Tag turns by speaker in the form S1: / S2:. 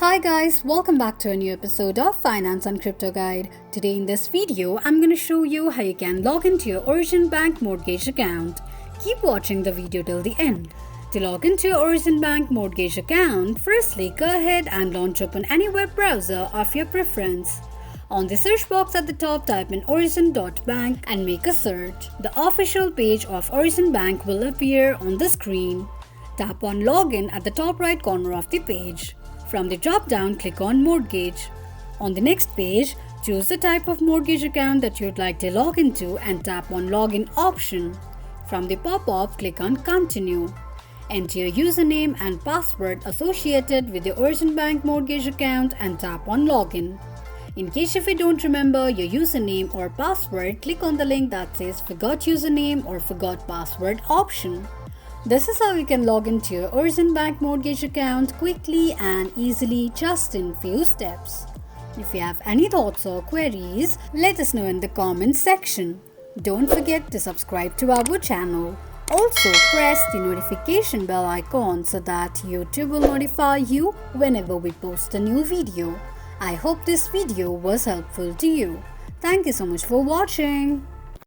S1: Hi guys, welcome back to a new episode of Finance and Crypto Guide. Today in this video, I'm going to show you how you can log into your Origin Bank mortgage account. Keep watching the video till the end. To log into your Origin Bank mortgage account, firstly go ahead and launch open any web browser of your preference. On the search box at the top, type in origin.bank and make a search. The official page of Origin Bank will appear on the screen. Tap on Login at the top right corner of the page. From the drop-down, click on Mortgage. On the next page, choose the type of mortgage account that you'd like to log into and tap on Login option. From the pop-up, click on Continue. Enter your username and password associated with your Origin Bank mortgage account and tap on Login. In case if you don't remember your username or password, click on the link that says Forgot Username or Forgot Password option. This is how you can log into your Origin Bank mortgage account quickly and easily just in few steps. If you have any thoughts or queries, let us know in the comments section. Don't forget to subscribe to our channel. Also press the notification bell icon so that YouTube will notify you whenever we post a new video. I hope this video was helpful to you. Thank you so much for watching.